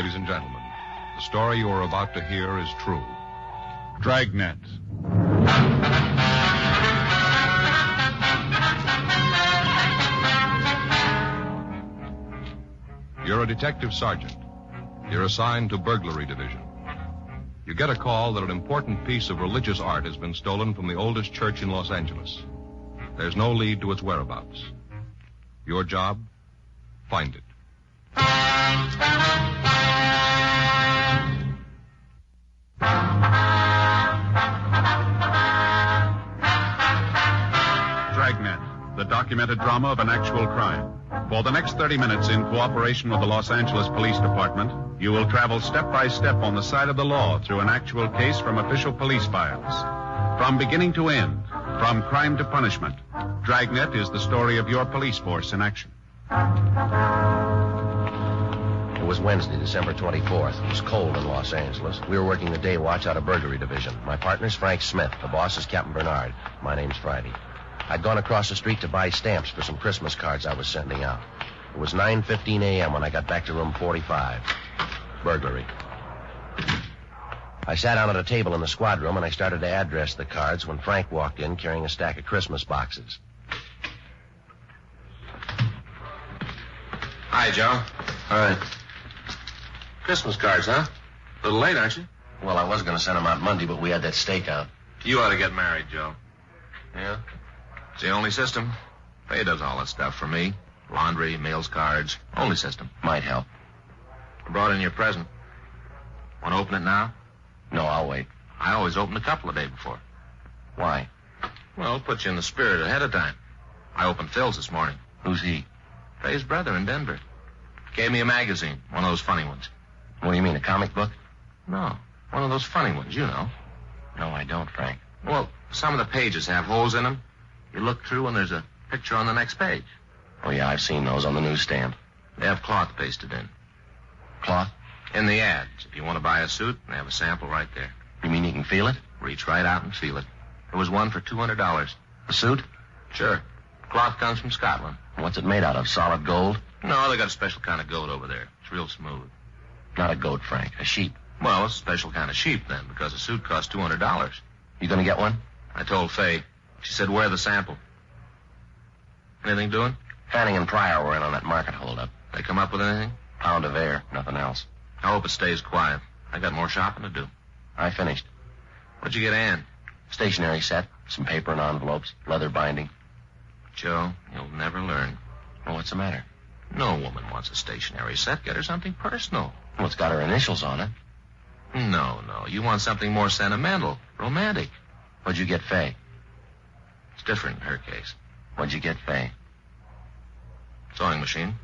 ladies and gentlemen. The story you are about to hear is true. Dragnet. You're a detective sergeant. You're assigned to burglary division. You get a call that an important piece of religious art has been stolen from the oldest church in Los Angeles. There's no lead to its whereabouts. Your job? Find it. Dragnet, the documented drama of an actual crime. For the next 30 minutes, in cooperation with the Los Angeles Police Department, you will travel step by step on the side of the law through an actual case from official police files. From beginning to end, from crime to punishment, Dragnet is the story of your police force in action. It was Wednesday, December 24th. It was cold in Los Angeles. We were working the day watch out of burglary division. My partner's Frank Smith. The boss is Captain Bernard. My name's Friday. I'd gone across the street to buy stamps for some Christmas cards I was sending out. It was 9:15 a.m. when I got back to room 45. Burglary. I sat down at a table in the squad room and I started to address the cards when Frank walked in carrying a stack of Christmas boxes. Hi, Joe. All right. Christmas cards, huh? A little late, aren't you? Well, I was going to send them out Monday, but we had that stakeout. You ought to get married, Joe. Yeah? It's the only system. Faye does all that stuff for me. Laundry, mails, cards. Only system. Might help. I brought in your present. Want to open it now? No, I'll wait. I always open a couple a day before. Why? Well, put you in the spirit ahead of time. I opened Phil's this morning. Who's he? Faye's brother in Denver. Gave me a magazine, one of those funny ones. What do you mean, a comic book? No, one of those funny ones, you know. No, I don't, Frank. Well, some of the pages have holes in them. You look through and there's a picture on the next page. Oh, yeah, I've seen those on the newsstand. They have cloth pasted in. Cloth? In the ads. If you want to buy a suit, they have a sample right there. You mean you can feel it? Reach right out and feel it. There was one for $200. A suit? Sure. Cloth comes from Scotland. What's it made out of? Solid gold? No, they got a special kind of goat over there. It's real smooth. Not a goat, Frank. A sheep. Well, it's a special kind of sheep, then, because a suit costs $200. You gonna get one? I told Faye. She said, wear the sample. Anything doing? Fanning and Pryor were in on that market holdup. They come up with anything? Pound of air, nothing else. I hope it stays quiet. I got more shopping to do. I finished. What'd you get Ann? Stationery set, some paper and envelopes, leather binding. Joe, you'll never learn. Well, what's the matter? No woman wants a stationery set. Get her something personal. Well, it's got her initials on it. No. You want something more sentimental, romantic. What'd you get Faye? It's different in her case. What'd you get Faye? Sewing machine.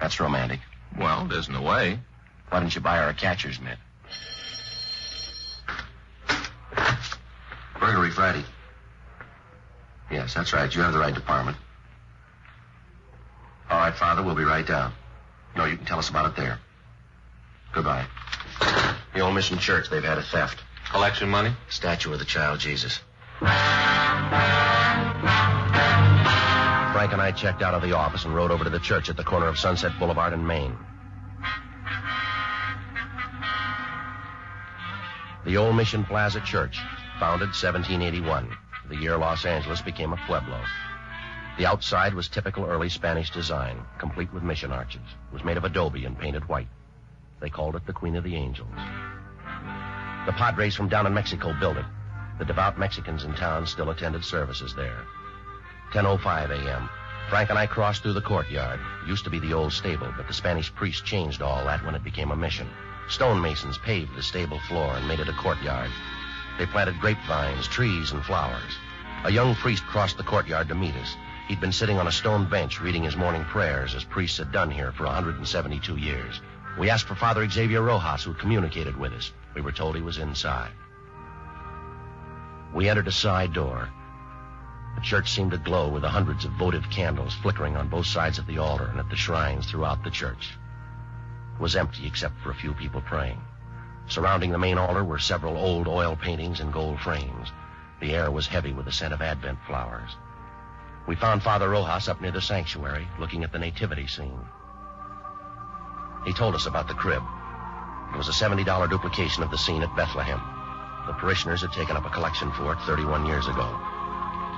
That's romantic. Well, it isn't a way. Why didn't you buy her a catcher's mitt? Burglary Friday. Yes, that's right. You have the right department. All right, Father, we'll be right down. No, you can tell us about it there. Goodbye. The old mission church, they've had a theft. Collection money? Statue of the child Jesus. Frank and I checked out of the office and rode over to the church at the corner of Sunset Boulevard and Main. The Old Mission Plaza Church, founded 1781, the year Los Angeles became a pueblo. The outside was typical early Spanish design, complete with mission arches. It was made of adobe and painted white. They called it the Queen of the Angels. The Padres from down in Mexico built it. The devout Mexicans in town still attended services there. 10:05 a.m. Frank and I crossed through the courtyard. It used to be the old stable, but the Spanish priest changed all that when it became a mission. Stonemasons paved the stable floor and made it a courtyard. They planted grapevines, trees, and flowers. A young priest crossed the courtyard to meet us. He'd been sitting on a stone bench reading his morning prayers, as priests had done here for 172 years. We asked for Father Xavier Rojas, who communicated with us. We were told he was inside. We entered a side door. The church seemed to glow with the hundreds of votive candles flickering on both sides of the altar and at the shrines throughout the church. It was empty except for a few people praying. Surrounding the main altar were several old oil paintings in gold frames. The air was heavy with the scent of Advent flowers. We found Father Rojas up near the sanctuary, looking at the nativity scene. He told us about the crib. It was a $70 duplication of the scene at Bethlehem. The parishioners had taken up a collection for it 31 years ago.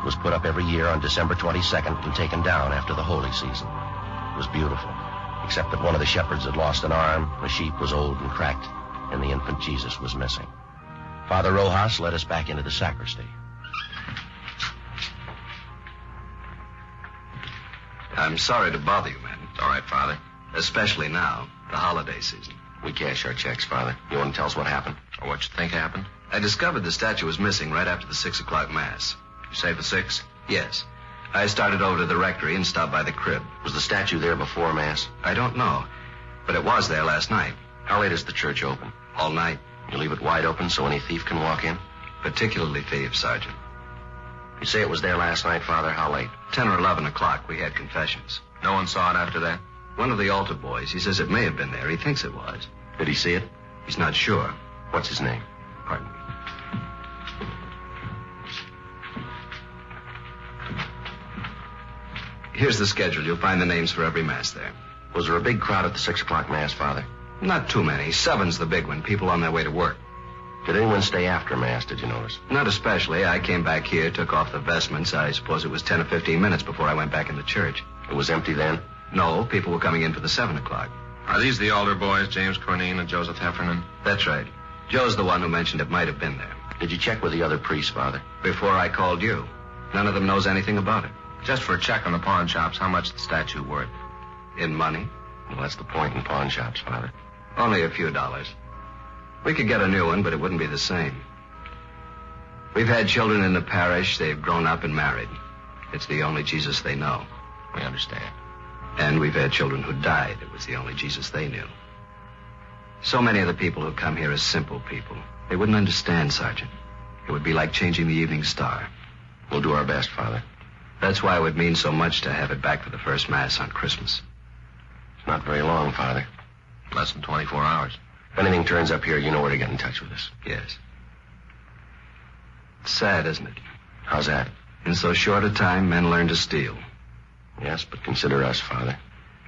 It was put up every year on December 22nd and taken down after the holy season. It was beautiful, except that one of the shepherds had lost an arm, the sheep was old and cracked, and the infant Jesus was missing. Father Rojas led us back into the sacristy. I'm sorry to bother you, man. It's all right, Father. Especially now, the holiday season. We cash our checks, Father. You want to tell us what happened? Or what you think happened? I discovered the statue was missing right after the 6 o'clock Mass. You say the 6? Yes. I started over to the rectory and stopped by the crib. Was the statue there before Mass? I don't know, but it was there last night. How late is the church open? All night. You leave it wide open so any thief can walk in? Particularly thieves, Sergeant. You say it was there last night, Father. How late? 10 or 11 o'clock, we had confessions. No one saw it after that? One of the altar boys, he says it may have been there. He thinks it was. Did he see it? He's not sure. What's his name? Pardon me. Here's the schedule. You'll find the names for every Mass there. Was there a big crowd at the 6 o'clock Mass, Father? Not too many. 7's the big one. People on their way to work. Did anyone stay after Mass, did you notice? Not especially. I came back here, took off the vestments. I suppose it was 10 or 15 minutes before I went back into church. It was empty then? No, people were coming in for the 7 o'clock. Are these the altar boys, James Cornine and Joseph Heffernan? That's right. Joe's the one who mentioned it might have been there. Did you check with the other priests, Father? Before I called you. None of them knows anything about it. Just for a check on the pawn shops, how much is the statue worth? In money? Well, that's the point in pawn shops, Father. Only a few dollars. We could get a new one, but it wouldn't be the same. We've had children in the parish. They've grown up and married. It's the only Jesus they know. We understand. And we've had children who died. It was the only Jesus they knew. So many of the people who come here are simple people. They wouldn't understand, Sergeant. It would be like changing the evening star. We'll do our best, Father. That's why it would mean so much to have it back for the first Mass on Christmas. It's not very long, Father. Less than 24 hours. If anything turns up here, you know where to get in touch with us. Yes. It's sad, isn't it? How's that? In so short a time, men learn to steal. Yes, but consider us, Father.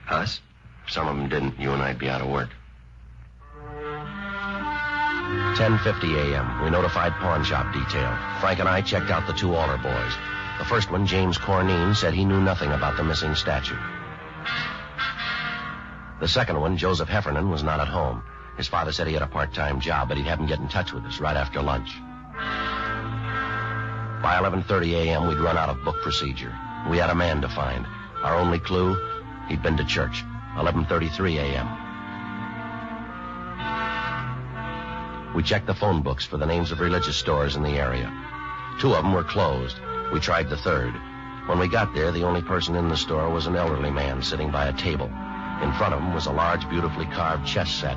Us? If some of them didn't, you and I'd be out of work. 10:50 a.m. We notified pawn shop detail. Frank and I checked out the 2 altar boys. The first one, James Cornine, said he knew nothing about the missing statue. The second one, Joseph Heffernan, was not at home. His father said he had a part-time job, but he'd have him get in touch with us right after lunch. By 11:30 a.m., we'd run out of book procedure. We had a man to find. Our only clue, he'd been to church. 11:33 a.m. We checked the phone books for the names of religious stores in the area. 2 of them were closed. We tried the third. When we got there, the only person in the store was an elderly man sitting by a table. In front of him was a large, beautifully carved chess set.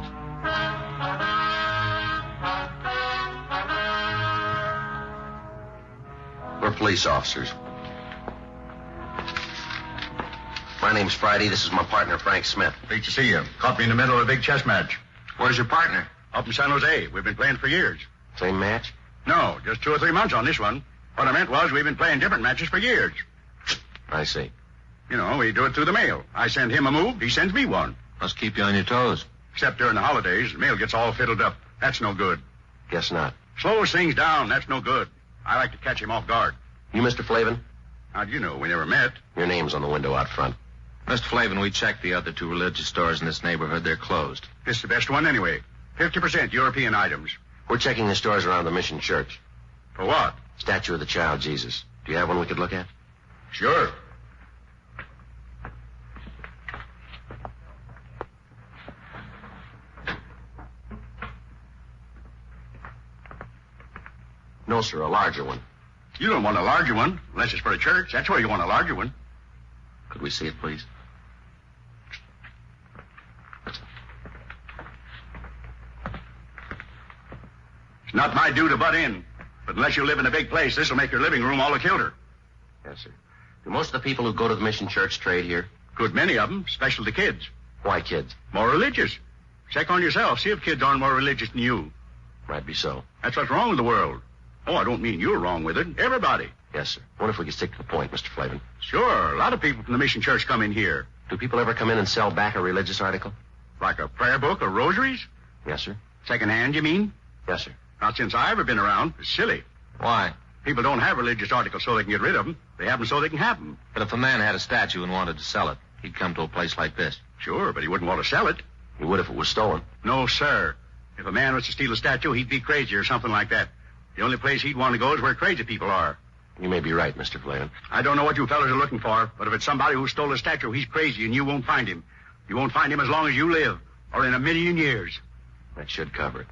We're police officers. My name's Friday. This is my partner, Frank Smith. Great to see you. Caught me in the middle of a big chess match. Where's your partner? Up in San Jose. We've been playing for years. Same match? No, just 2 or 3 months on this one. What I meant was we've been playing different matches for years. I see. You know, we do it through the mail. I send him a move, he sends me one. Must keep you on your toes. Except during the holidays, the mail gets all fiddled up. That's no good. Guess not. Slows things down, that's no good. I like to catch him off guard. You Mr. Flavin? How'd you know? We never met. Your name's on the window out front. Mr. Flavin, we checked the other 2 religious stores in this neighborhood. They're closed. This is the best one anyway. 50% European items. We're checking the stores around the Mission Church. For what? Statue of the Child Jesus. Do you have one we could look at? Sure. No, sir, a larger one. You don't want a larger one, unless it's for a church. That's where you want a larger one. Could we see it, please? It's not my due to butt in. But unless you live in a big place, this'll make your living room all the cuter. Yes, sir. Do most of the people who go to the Mission Church trade here? Good many of them, especially the kids. Why kids? More religious. Check on yourself. See if kids aren't more religious than you. Might be so. That's what's wrong with the world. Oh, I don't mean you're wrong with it. Everybody. Yes, sir. Wonder if we could stick to the point, Mr. Flavin. Sure. A lot of people from the Mission Church come in here. Do people ever come in and sell back a religious article? Like a prayer book or rosaries? Yes, sir. Second-hand, you mean? Yes, sir. Not since I've ever been around. It's silly. Why? People don't have religious articles so they can get rid of them. They have them so they can have them. But if a man had a statue and wanted to sell it, he'd come to a place like this. Sure, but he wouldn't want to sell it. He would if it was stolen. No, sir. If a man was to steal a statue, he'd be crazy or something like that. The only place he'd want to go is where crazy people are. You may be right, Mr. Flavin. I don't know what you fellas are looking for, but if it's somebody who stole a statue, he's crazy and you won't find him. You won't find him as long as you live, or in a million years. That should cover it.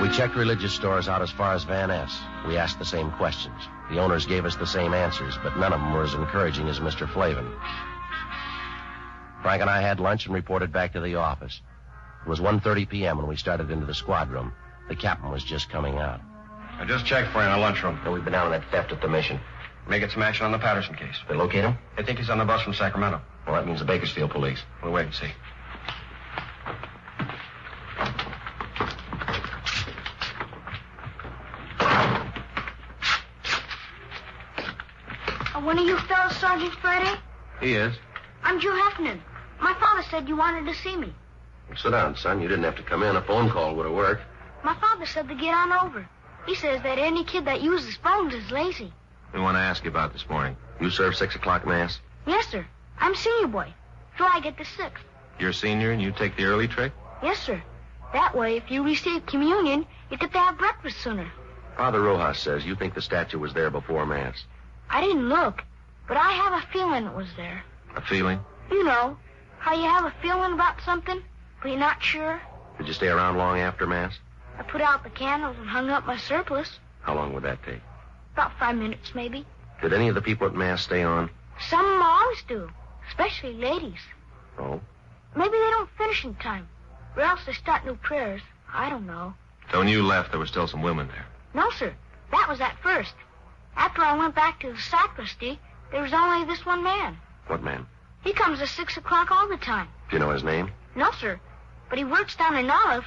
We checked religious stores out as far as Van Ness. We asked the same questions. The owners gave us the same answers, but none of them were as encouraging as Mr. Flavin. Frank and I had lunch and reported back to the office. It was 1:30 p.m. when we started into the squad room. The captain was just coming out. I just checked for you in the lunchroom. And we've been out on that theft at the mission. May get some action on the Patterson case. They locate him? I think he's on the bus from Sacramento. Well, that means the Bakersfield police. We'll wait and see. One of you fellas, Sergeant Friday? He is. I'm Joe Heffernan. My father said you wanted to see me. Well, sit down, son. You didn't have to come in. A phone call would have worked. My father said to get on over. He says that any kid that uses phones is lazy. We want to ask you about this morning. You serve 6 o'clock mass? Yes, sir. I'm senior boy. So I get the 6th. You're a senior and you take the early trick? Yes, sir. That way, if you receive communion, you get to have breakfast sooner. Father Rojas says you think the statue was there before mass. I didn't look, but I have a feeling it was there. A feeling? You know, how you have a feeling about something, but you're not sure. Did you stay around long after mass? I put out the candles and hung up my surplice. How long would that take? About 5 minutes, maybe. Did any of the people at mass stay on? Some of them always do, especially ladies. Oh? Maybe they don't finish in time, or else they start new prayers. I don't know. So when you left, there were still some women there? No, sir. That was at first. After I went back to the sacristy, there was only this one man. What man? He comes at 6 o'clock all the time. Do you know his name? No, sir. But he works down in Olive,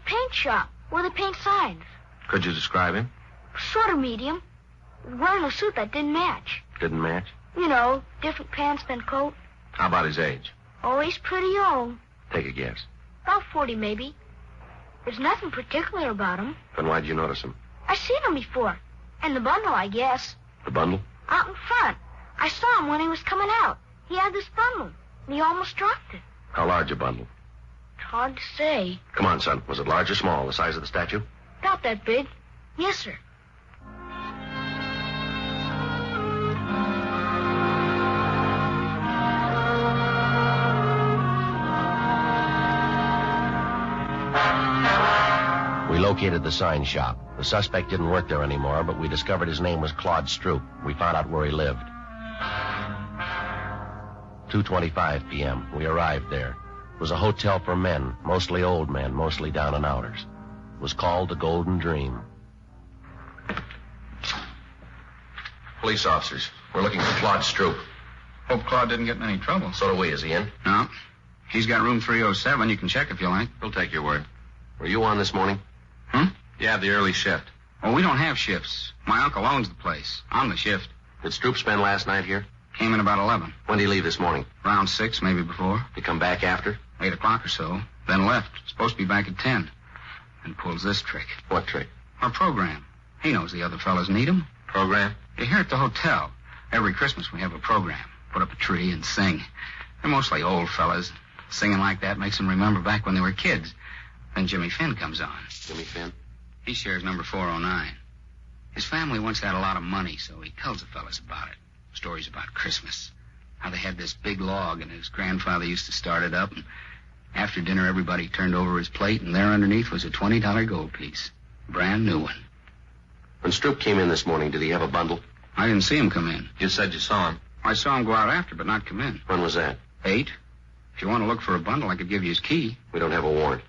paint shop, where they paint signs. Could you describe him? Sort of medium. Wearing a suit that didn't match. Didn't match? Different pants than coat. How about his age? Oh, he's pretty old. Take a guess. About 40, maybe. There's nothing particular about him. Then why'd you notice him? I've seen him before. And the bundle, I guess. The bundle? Out in front. I saw him when he was coming out. He had this bundle, and he almost dropped it. How large a bundle? It's hard to say. Come on, son. Was it large or small? The size of the statue? About that big. Yes, sir. We located the sign shop. The suspect didn't work there anymore, but we discovered his name was Claude Stroop. We found out where he lived. 2:25 p.m. We arrived there. It was a hotel for men, mostly old men, mostly down and outers. It was called the Golden Dream. Police officers. We're looking for Claude Stroop. Hope Claude didn't get in any trouble. So do we. Is he in? No. He's got room 307. You can check if you like. We'll take your word. Were you on this morning? You have the early shift. Oh, we don't have shifts. My uncle owns the place. I'm the shift. Did Stroop spend last night here? Came in about 11. When did he leave this morning? Around 6, maybe before. Did he come back after? 8 o'clock or so. Then left. Supposed to be back at 10. And pulls this trick. What trick? Our program. He knows the other fellas need him. Program? You're here at the hotel. Every Christmas we have a program. Put up a tree and sing. They're mostly old fellas. Singing like that makes them remember back when they were kids. Then Jimmy Finn comes on. Jimmy Finn? He shares number 409. His family once had a lot of money, so he tells the fellas about it. Stories about Christmas. How they had this big log, and his grandfather used to start it up, and after dinner everybody turned over his plate, and there underneath was a $20 gold piece. Brand new one. When Stroop came in this morning, did he have a bundle? I didn't see him come in. You said you saw him. I saw him go out after, but not come in. When was that? 8. If you want to look for a bundle, I could give you his key. We don't have a warrant.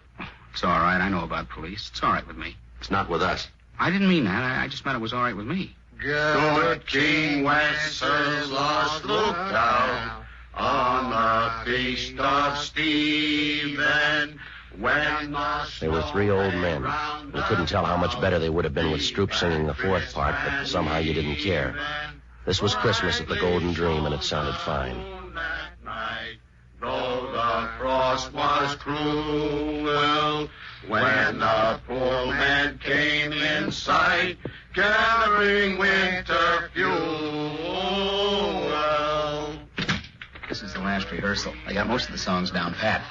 It's all right. I know about police. It's all right with me. It's not with us. I didn't mean that. I just meant it was all right with me. Good King Wenceslas looked down on the feast of Stephen. They were 3 old men. We couldn't tell how much better they would have been with Stroop singing the 4th part, but somehow you didn't care. This was Christmas at the Golden Dream, and it sounded fine. Though the frost was cruel. When the poor man came in sight, gathering winter fuel. This is the last rehearsal. I got most of the songs down pat.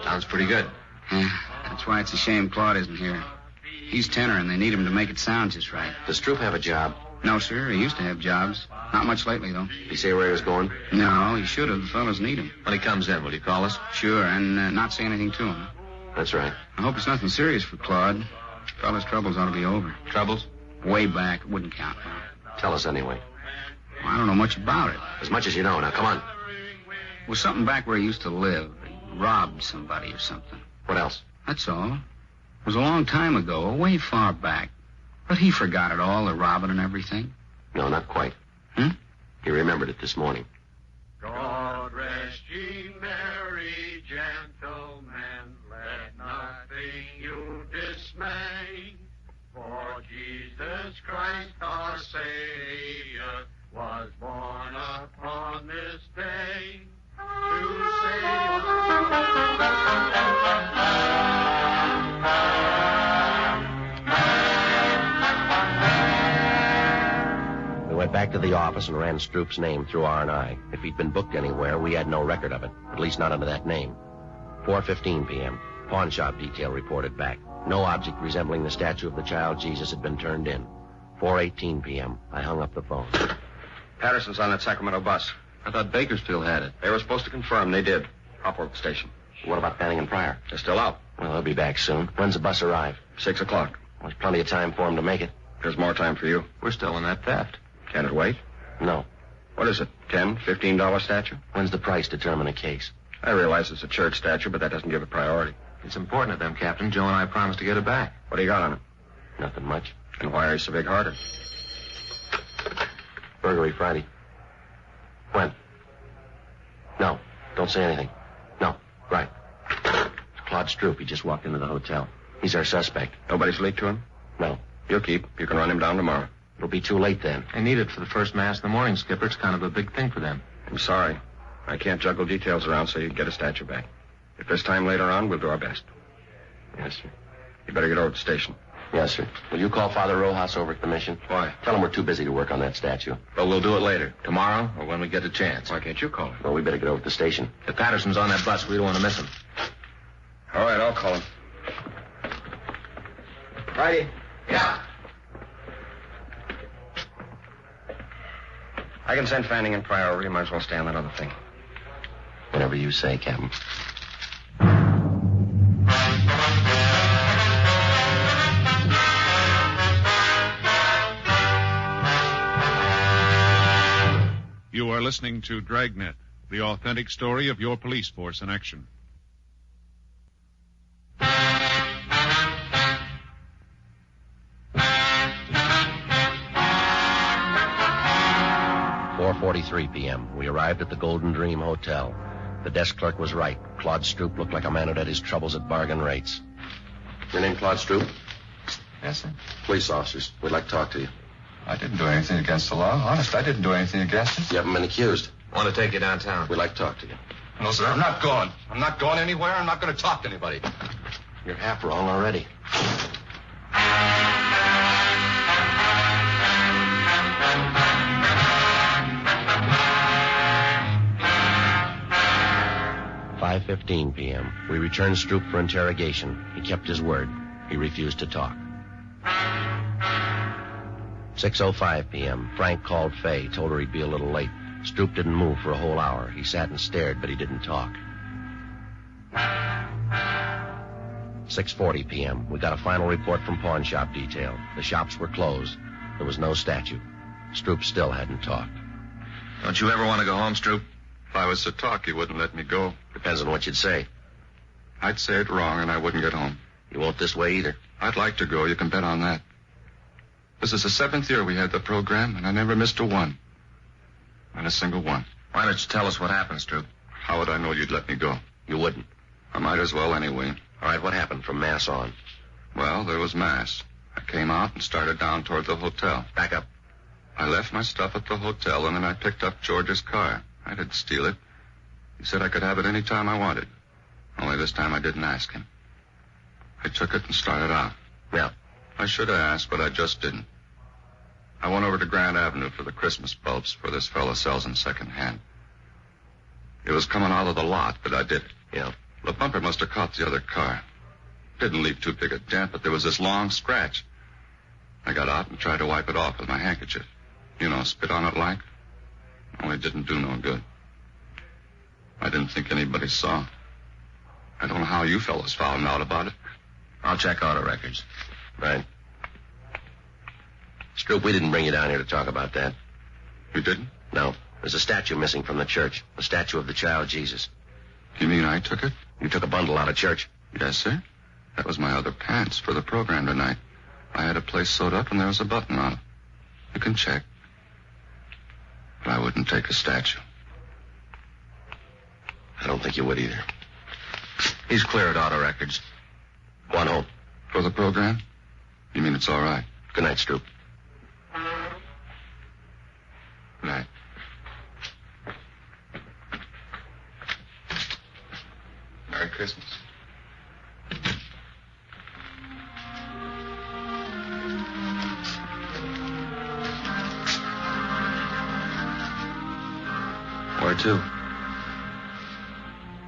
Sounds pretty good. Yeah, that's why it's a shame Claude isn't here. He's tenor, and they need him to make it sound just right. Does Stroop have a job? No, sir. He used to have jobs. Not much lately, though. Did he say where he was going? No, he should have. The fellas need him. When he comes in, will you call us? Sure, and not say anything to him. That's right. I hope it's nothing serious for Claude. Fella's troubles ought to be over. Troubles? Way back. It wouldn't count now. Tell us anyway. Well, I don't know much about it. As much as you know. Now, come on. It was something back where he used to live. He robbed somebody or something. What else? That's all. It was a long time ago, way far back. But he forgot it all, the robbing and everything. No, not quite. He remembered it this morning. God rest ye merry gentlemen, let nothing you dismay. For Jesus Christ our Savior was born upon this day to save We went back to the office and ran Stroop's name through R&I. If he'd been booked anywhere, we had no record of it, at least not under that name. 4:15 p.m. Pawn shop detail reported back. No object resembling the statue of the child Jesus had been turned in. 4:18 p.m. I hung up the phone. Patterson's on that Sacramento bus. I thought Bakersfield had it. They were supposed to confirm. They did. Hopworth station. What about Fanning and Pryor? They're still out. Well, they'll be back soon. When's the bus arrive? 6 o'clock. There's plenty of time for them to make it. There's more time for you. We're still in that theft. Can it wait? No. What is it, $10, $15 statue? When's the price determine a case? I realize it's a church statue, but that doesn't give it priority. It's important to them, Captain. Joe and I promised to get it back. What do you got on it? Nothing much. And why are you so big-hearted? Burglary Friday. When? No. Don't say anything. No. Right. It's Claude Stroop. He just walked into the hotel. He's our suspect. Nobody's leaked to him? No. You'll keep. You can run him down tomorrow. It'll be too late then. They need it for the first mass in the morning, Skipper. It's kind of a big thing for them. I'm sorry. I can't juggle details around so you can get a statue back. If there's time later on, we'll do our best. Yes, sir. You better get over to the station. Yes, sir. Will you call Father Rojas over at the mission? Why? Tell him we're too busy to work on that statue. But we'll do it later. Tomorrow or when we get a chance. Why can't you call him? Well, we better get over to the station. If Patterson's on that bus, we don't want to miss him. All right, I'll call him. Righty. Yeah. I can send Fanning and Pryor over. You might as well stay on that other thing. Whatever you say, Captain. You are listening to Dragnet, the authentic story of your police force in action. .43 p.m. We arrived at the Golden Dream Hotel. The desk clerk was right. Claude Stroop looked like a man who'd had his troubles at bargain rates. Your name, Claude Stroop? Yes, sir. Police officers. We'd like to talk to you. I didn't do anything against the law. Honest, I didn't do anything against it. You haven't been accused. I want to take you downtown. We'd like to talk to you. No, sir. I'm not going. I'm not going anywhere. I'm not going to talk to anybody. You're half wrong already. .15 p.m. We returned Stroop for interrogation. He kept his word. He refused to talk. 6:05 p.m. Frank called Fay, told her he'd be a little late. Stroop didn't move for a whole hour. He sat and stared, but he didn't talk. 6:40 p.m. We got a final report from pawn shop detail. The shops were closed. There was no statue. Stroop still hadn't talked. Don't you ever want to go home, Stroop? If I was to talk, you wouldn't let me go. Depends on what you'd say. I'd say it wrong, and I wouldn't get home. You won't this way either. I'd like to go. You can bet on that. This is the 7th year we had the program, and I never missed a one. Not a single one. Why don't you tell us what happened, Stroop? How would I know you'd let me go? You wouldn't. I might as well anyway. All right, what happened from Mass on? Well, there was Mass. I came out and started down toward the hotel. Back up. I left my stuff at the hotel, and then I picked up George's car. I didn't steal it. He said I could have it any time I wanted. Only this time I didn't ask him. I took it and started out. Yeah. I should have asked, but I just didn't. I went over to Grand Avenue for the Christmas bulbs for this fellow sells them secondhand. It was coming out of the lot that I did it. Yeah. The bumper must have caught the other car. Didn't leave too big a dent, but there was this long scratch. I got out and tried to wipe it off with my handkerchief. You know, spit on it like. Only it didn't do no good. I didn't think anybody saw. I don't know how you fellows found out about it. I'll check auto records. Right. Stroop, we didn't bring you down here to talk about that. You didn't? No. There's a statue missing from the church. A statue of the child Jesus. You mean I took it? You took a bundle out of church? Yes, sir. That was my other pants for the program tonight. I had a place sewed up and there was a button on it. You can check. But I wouldn't take a statue. I don't think you would either. He's clear at auto records. Go on home. For the program? You mean it's all right? Good night, Stroop. Good night. Merry Christmas. Where to?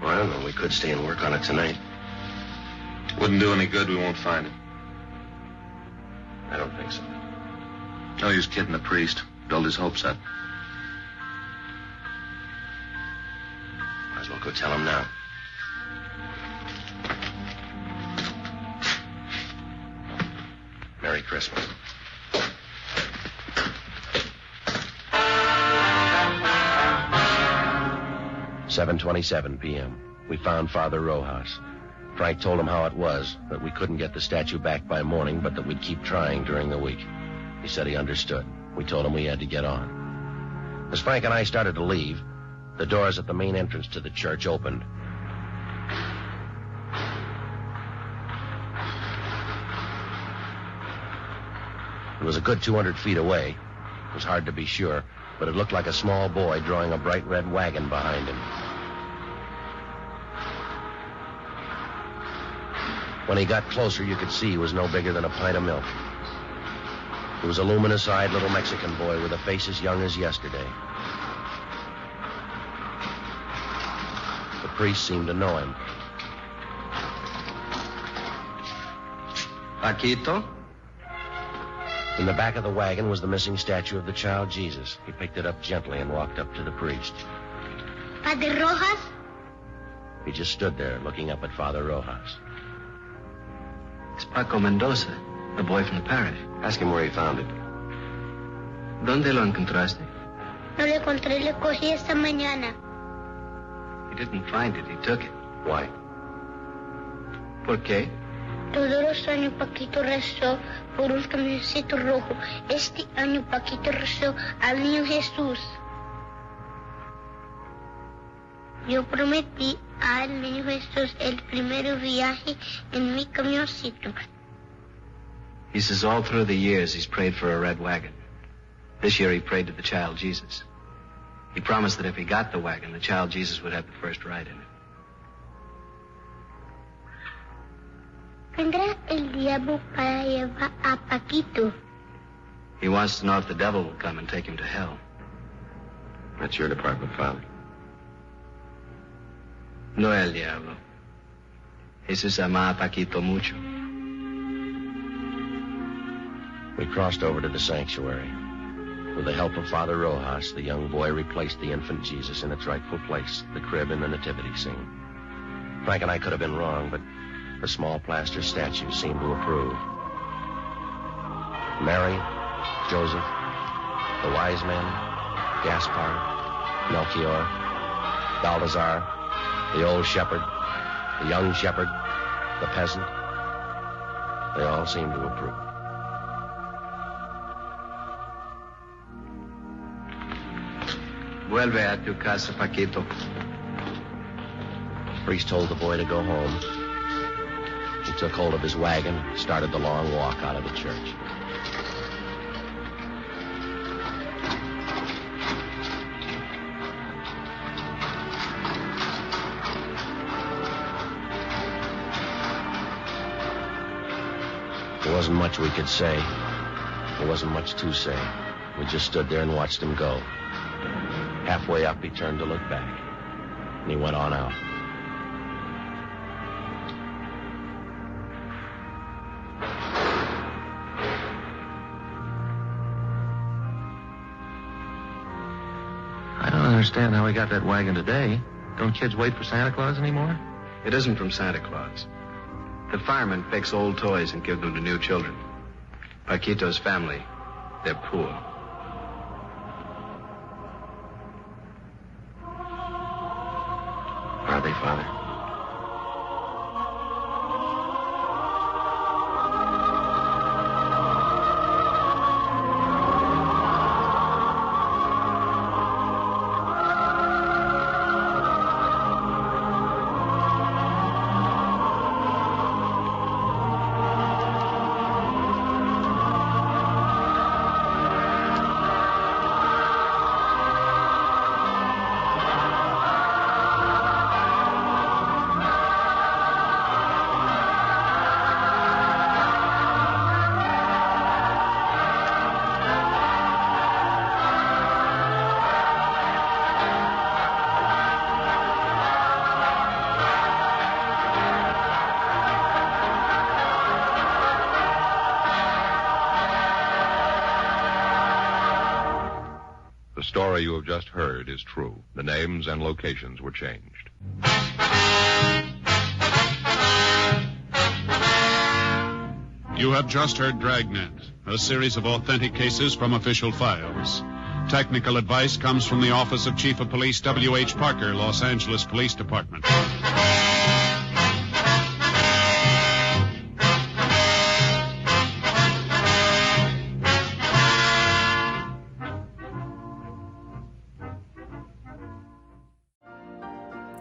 Well, I don't know. We could stay and work on it tonight. Wouldn't do any good. We won't find it. I don't think so. No use kidding the priest. Build his hopes up. Might as well go tell him now. Merry Christmas. "7:27 p.m. We found Father Rojas. Frank told him how it was, that we couldn't get the statue back by morning, but that we'd keep trying during the week. He said he understood. We told him we had to get on. As Frank and I started to leave, the doors at the main entrance to the church opened. It was a good 200 feet away. It was hard to be sure, but it looked like a small boy drawing a bright red wagon behind him. When he got closer, you could see he was no bigger than a pint of milk. He was a luminous-eyed little Mexican boy with a face as young as yesterday. The priest seemed to know him. Paquito? In the back of the wagon was the missing statue of the child Jesus. He picked it up gently and walked up to the priest. Padre Rojas? He just stood there, looking up at Father Rojas. It's Paco Mendoza, the boy from the parish. Ask him where he found it. ¿Dónde lo encontraste? No lo encontré, lo cogí esta mañana. He didn't find it, he took it. Why? ¿Por qué? Todos los años Paquito rezó por un camioncito rojo. Este año Paquito rezó al niño Jesús. Yo prometí al niño Jesús el primer viaje en mi camioncito. He says all through the years he's prayed for a red wagon. This year he prayed to the child Jesus. He promised that if he got the wagon, the child Jesus would have the first ride in it. ¿Vendrá el diablo para llevar a Paquito? He wants to know if the devil will come and take him to hell. That's your department, Father. No el diablo. Jesús ama a Paquito mucho. We crossed over to the sanctuary. With the help of Father Rojas, the young boy replaced the infant Jesus in its rightful place, the crib in the nativity scene. Frank and I could have been wrong, but the small plaster statue seemed to approve. Mary, Joseph, the wise men, Gaspar, Melchior, Balthazar, the old shepherd, the young shepherd, the peasant, they all seemed to approve. Vuelve a tu casa, Paquito. The priest told the boy to go home. He took hold of his wagon, started the long walk out of the church. wasn't much we could say. There wasn't much to say. We just stood there and watched him go. Halfway up, he turned to look back, and he went on out. I don't understand how we got that wagon today. Don't kids wait for Santa Claus anymore? It isn't from Santa Claus. The firemen fix old toys and give them to new children. Paquito's family, they're poor. Are they, Father? The story you have just heard is true. The names and locations were changed. You have just heard Dragnet, a series of authentic cases from official files. Technical advice comes from the Office of Chief of Police W.H. Parker, Los Angeles Police Department.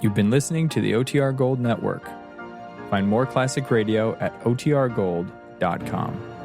You've been listening to the OTR Gold Network. Find more classic radio at otrgold.com.